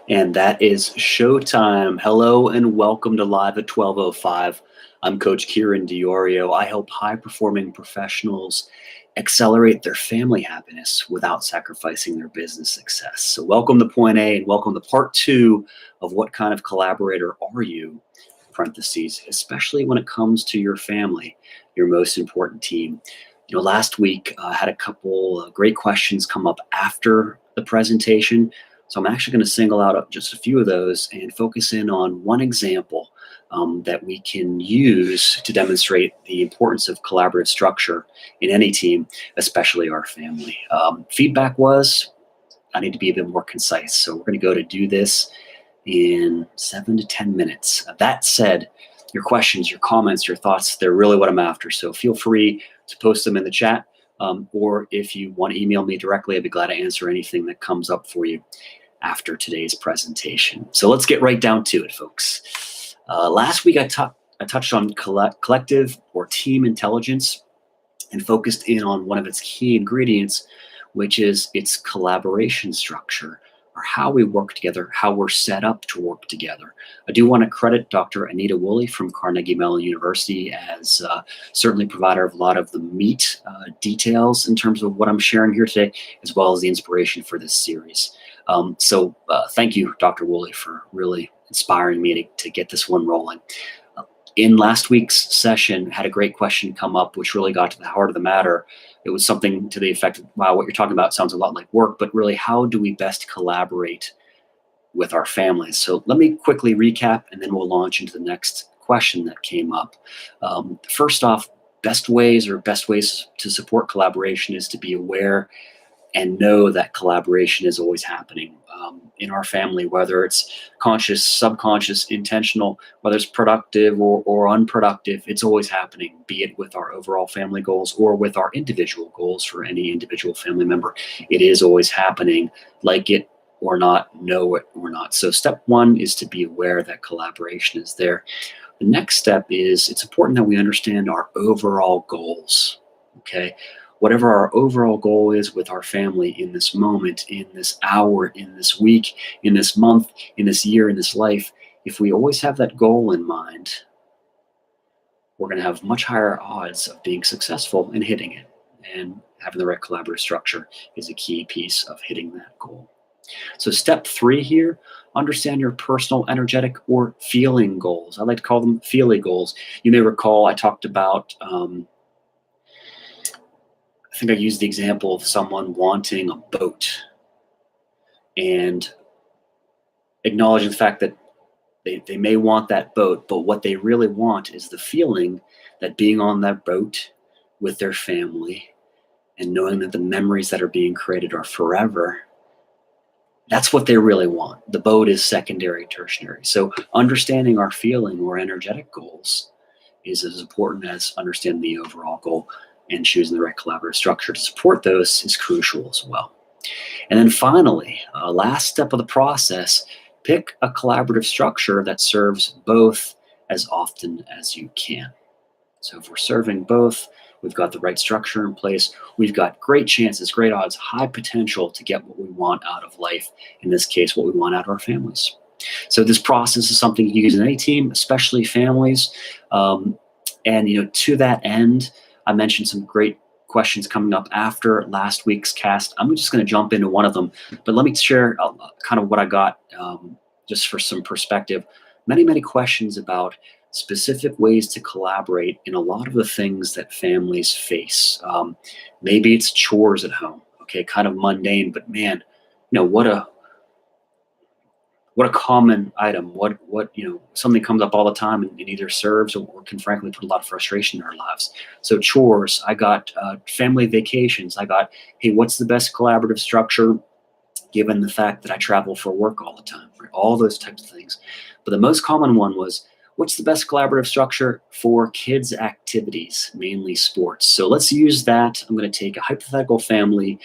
And that is showtime. Hello and welcome to Live at 12:05. I'm Coach Kieran Diorio. I help high-performing professionals accelerate their family happiness without sacrificing their business success. So welcome to point A and welcome to part two of what kind of collaborator are you, parentheses, especially when it comes to your family, your most important team. Last week I had a couple great questions come up after the presentation. So I'm actually going to single out just a few of those and focus in on one example that we can use to demonstrate the importance of collaborative structure in any team, especially our family. Feedback was, I need to be a bit more concise. So we're going to go to do this in 7 to 10 minutes. That said, your questions, your comments, your thoughts, they're really what I'm after. So feel free to post them in the chat. Or if you want to email me directly, I'd be glad to answer anything that comes up for you after today's presentation. So let's get right down to it, folks. Last week I touched on collective or team intelligence and focused in on one of its key ingredients, which is its collaboration structure, or how we work together, how we're set up to work together. I do want to credit Dr. Anita Woolley from Carnegie Mellon University as certainly provider of a lot of the meat details in terms of what I'm sharing here today, as well as the inspiration for this series. So thank you, Dr. Woolley, for really inspiring me to get this one rolling. In last week's session, had a great question come up, which really got to the heart of the matter. It was something to the effect of, wow, what you're talking about sounds a lot like work, but really, how do we best collaborate with our families? So let me quickly recap, and then we'll launch into the next question that came up. First off, best ways to support collaboration is to be aware and know that collaboration is always happening in our family, whether it's conscious, subconscious, intentional, whether it's productive or unproductive, it's always happening, be it with our overall family goals or with our individual goals for any individual family member. It is always happening, like it or not, know it or not. So step one is to be aware that collaboration is there. The next step is it's important that we understand our overall goals, okay? Whatever our overall goal is with our family in this moment, in this hour, in this week, in this month, in this year, in this life, if we always have that goal in mind, we're going to have much higher odds of being successful in hitting it. And having the right collaborative structure is a key piece of hitting that goal. So step three here, understand your personal, energetic, or feeling goals. I like to call them feeling goals. You may recall I talked about I think I used the example of someone wanting a boat and acknowledging the fact that they may want that boat, but what they really want is the feeling that being on that boat with their family and knowing that the memories that are being created are forever. That's what they really want. The boat is secondary, tertiary. So understanding our feeling or energetic goals is as important as understanding the overall goal, and choosing the right collaborative structure to support those is crucial as well. And then finally, last step of the process, pick a collaborative structure that serves both as often as you can. So if we're serving both, we've got the right structure in place, we've got great chances, great odds, high potential to get what we want out of life, in this case, what we want out of our families. So this process is something you use in any team, especially families. And to that end, I mentioned some great questions coming up after last week's cast. I'm just going to jump into one of them, but let me share kind of what I got just for some perspective. Many questions about specific ways to collaborate in a lot of the things that families face. Maybe it's chores at home, okay, kind of mundane, but man, what a common item, what something comes up all the time and either serves or can frankly put a lot of frustration in our lives. So chores, I got family vacations, I got, hey, what's the best collaborative structure given the fact that I travel for work all the time, right? All those types of things. But the most common one was, what's the best collaborative structure for kids' activities, mainly sports? So let's use that. I'm going to take a hypothetical family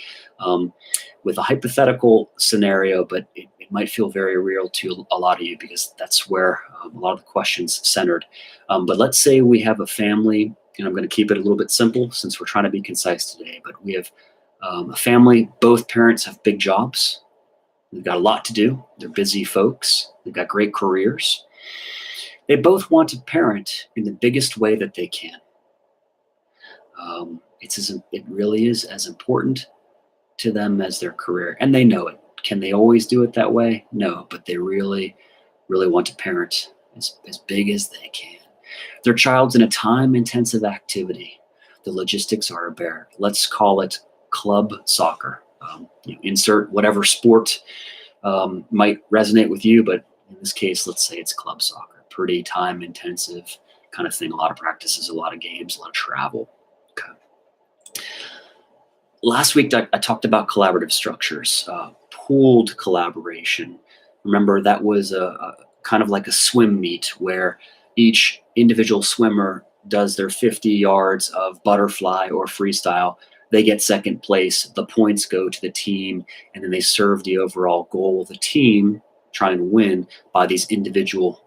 with a hypothetical scenario, but it might feel very real to a lot of you because that's where a lot of the questions centered. But let's say we have a family, and I'm going to keep it a little bit simple since we're trying to be concise today, but we have a family, both parents have big jobs. They've got a lot to do. They're busy folks. They've got great careers. They both want to parent in the biggest way that they can. It really is as important to them as their career, and they know it. Can they always do it that way? No, but they really, really want to parent as big as they can. Their child's in a time-intensive activity. The logistics are a bear. Let's call it club soccer. Insert whatever sport might resonate with you, but in this case, let's say it's club soccer. Pretty time-intensive kind of thing. A lot of practices, a lot of games, a lot of travel. Okay. Last week, I talked about collaborative structures, pooled collaboration. Remember, that was a kind of like a swim meet where each individual swimmer does their 50 yards of butterfly or freestyle. They get second place. The points go to the team, and then they serve the overall goal of the team trying to win by these individual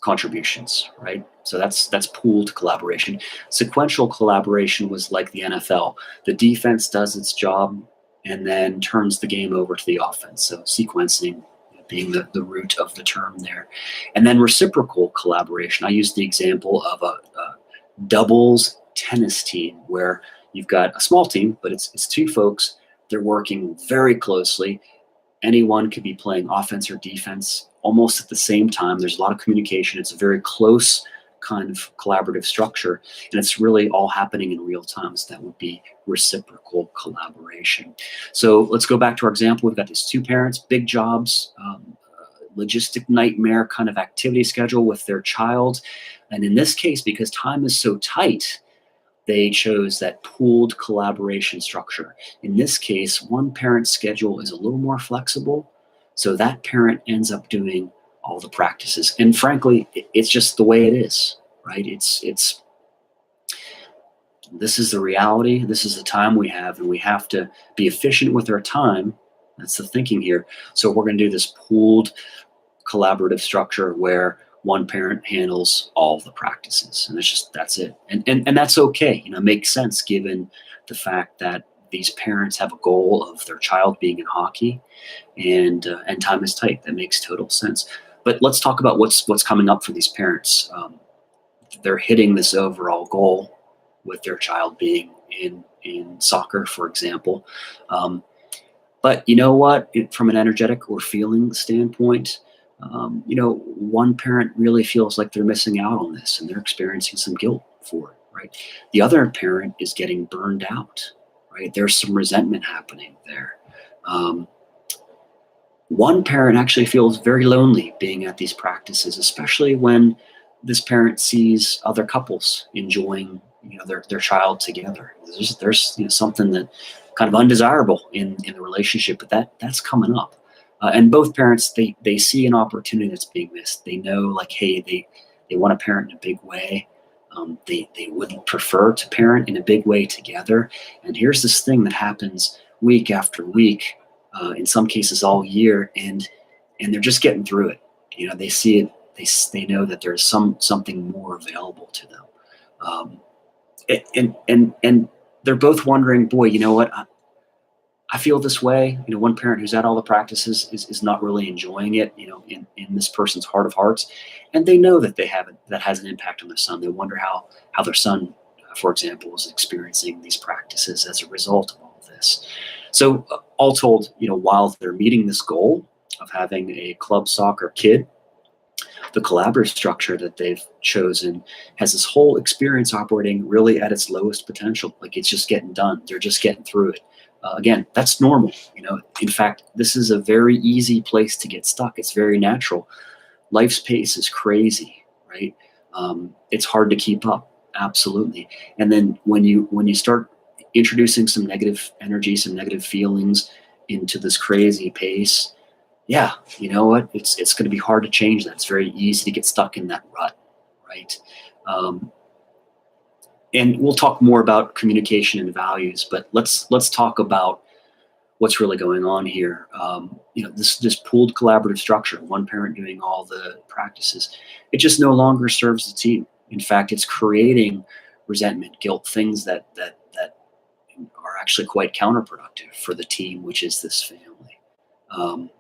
contributions, right? So that's pooled collaboration. Sequential collaboration was like the NFL. The defense does its job and then turns the game over to the offense. So sequencing being the root of the term there. And then reciprocal collaboration. I use the example of a doubles tennis team where you've got a small team, but it's two folks. They're working very closely. Anyone could be playing offense or defense almost at the same time. There's a lot of communication. It's a very close kind of collaborative structure, and it's really all happening in real time. So that would be reciprocal collaboration. So let's go back to our example. We've got these two parents, big jobs, logistic nightmare kind of activity schedule with their child. And in this case, because time is so tight, they chose that pooled collaboration structure. In this case, one parent's schedule is a little more flexible, so that parent ends up doing all the practices. And frankly, it's just the way it is, right? This is the reality. This is the time we have, and we have to be efficient with our time. That's the thinking here. So we're going to do this pooled collaborative structure where one parent handles all of the practices, and that's it. And that's okay. It makes sense given the fact that these parents have a goal of their child being in hockey, and time is tight. That makes total sense. But let's talk about what's coming up for these parents. They're hitting this overall goal with their child being in soccer, for example. But you know what? From an energetic or feeling standpoint, one parent really feels like they're missing out on this and they're experiencing some guilt for it, right? The other parent is getting burned out, right? There's some resentment happening there. One parent actually feels very lonely being at these practices, especially when this parent sees other couples enjoying, their child together. There's something that kind of undesirable in the relationship, but that's coming up. And both parents, they see an opportunity that's being missed. They know, like, hey, they want to parent in a big way. They would prefer to parent in a big way together. And here's this thing that happens week after week, in some cases all year, and they're just getting through it. They see it. They know that there's something more available to them. And they're both wondering, boy, you know what? I feel this way. One parent who's at all the practices is not really enjoying it, in this person's heart of hearts. And they know that that has an impact on their son. They wonder how their son, for example, is experiencing these practices as a result of all of this. So all told, while they're meeting this goal of having a club soccer kid, the collaborative structure that they've chosen has this whole experience operating really at its lowest potential. Like, it's just getting done. They're just getting through it. Again, that's normal. In fact, this is a very easy place to get stuck. It's very natural. Life's pace is crazy, right? It's hard to keep up. Absolutely. And then when you start introducing some negative energy, some negative feelings into this crazy pace, yeah, you know what? It's going to be hard to change that. It's very easy to get stuck in that rut, right? And we'll talk more about communication and values, but let's talk about what's really going on here. This pooled collaborative structure, one parent doing all the practices, it just no longer serves the team. In fact, it's creating resentment, guilt, things that are actually quite counterproductive for the team, which is this family. Um,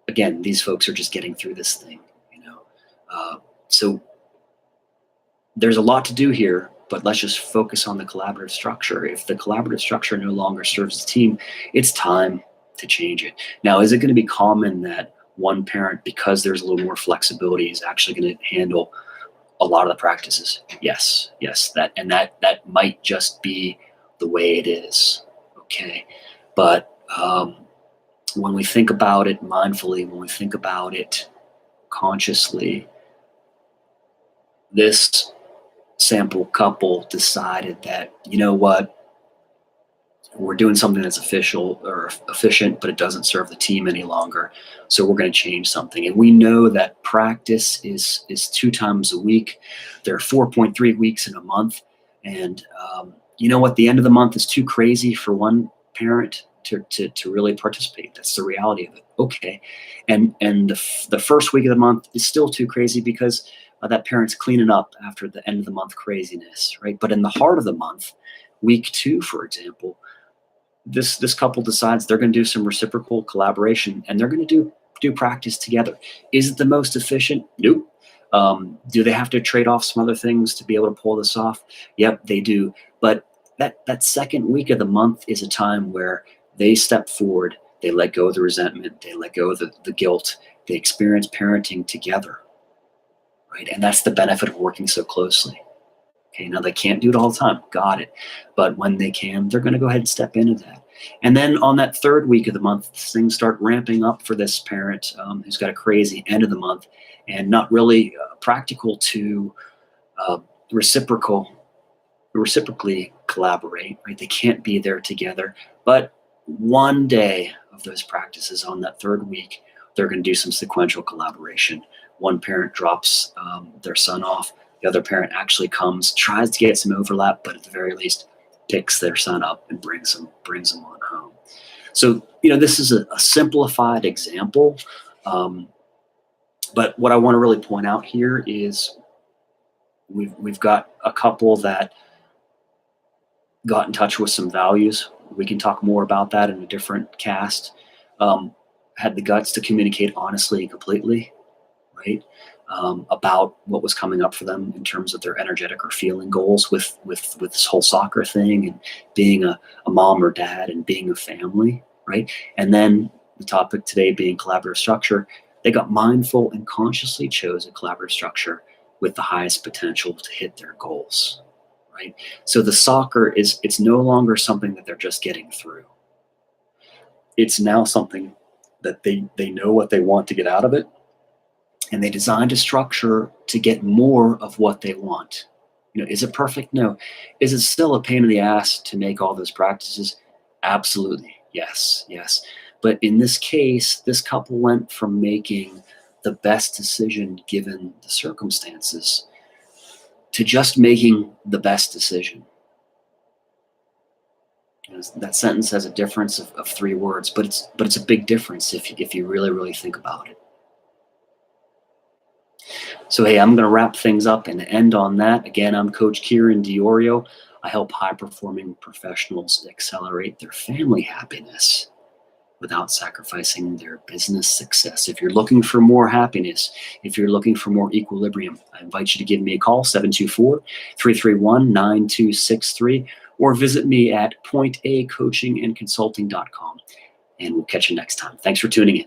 Again, these folks are just getting through this thing, you know. So there's a lot to do here, but let's just focus on the collaborative structure. If the collaborative structure no longer serves the team, it's time to change it. Now, is it going to be common that one parent, because there's a little more flexibility, is actually going to handle a lot of the practices? Yes, that might just be the way it is. Okay, but when we think about it mindfully, when we think about it consciously, this sample couple decided that, you know what, we're doing something that's official or efficient, but it doesn't serve the team any longer. So we're going to change something. And we know that practice is 2 times a week. There are 4.3 weeks in a month. And you know what? The end of the month is too crazy for one parent to really participate. That's the reality of it. Okay. And the first week of the month is still too crazy because that parent's cleaning up after the end of the month craziness, right? But in the heart of the month, week 2, for example, this couple decides they're going to do some reciprocal collaboration, and they're going to do practice together. Is it the most efficient? Nope. Do they have to trade off some other things to be able to pull this off? Yep, they do. But that second week of the month is a time where they step forward, they let go of the resentment, they let go of the guilt, they experience parenting together, right? And that's the benefit of working so closely. Okay, now they can't do it all the time. Got it. But when they can, they're going to go ahead and step into that. And then on that third week of the month, things start ramping up for this parent who's got a crazy end of the month and not really practical to uh, reciprocally collaborate, right? They can't be there together. But one day of those practices on that third week, they're going to do some sequential collaboration. One parent drops their son off. The other parent actually comes, tries to get some overlap, but at the very least picks their son up and brings them on home. So, this is a simplified example. But what I want to really point out here is we've got a couple that got in touch with some values. We can talk more about that in a different cast. Had the guts to communicate honestly and completely, right? About what was coming up for them in terms of their energetic or feeling goals with this whole soccer thing and being a mom or dad and being a family, right? And then the topic today being collaborative structure. They got mindful and consciously chose a collaborative structure with the highest potential to hit their goals, right? So the soccer it's no longer something that they're just getting through. It's now something that they know what they want to get out of it. And they designed a structure to get more of what they want. Is it perfect? No. Is it still a pain in the ass to make all those practices? Absolutely. Yes. But in this case, this couple went from making the best decision given the circumstances to just making the best decision. That sentence has a difference of 3 words, but it's a big difference if you really, really think about it. So, hey, I'm going to wrap things up and end on that. Again, I'm Coach Kieran Diorio. I help high-performing professionals accelerate their family happiness without sacrificing their business success. If you're looking for more happiness, if you're looking for more equilibrium, I invite you to give me a call, 724-331-9263, or visit me at pointacoachingandconsulting.com. And we'll catch you next time. Thanks for tuning in.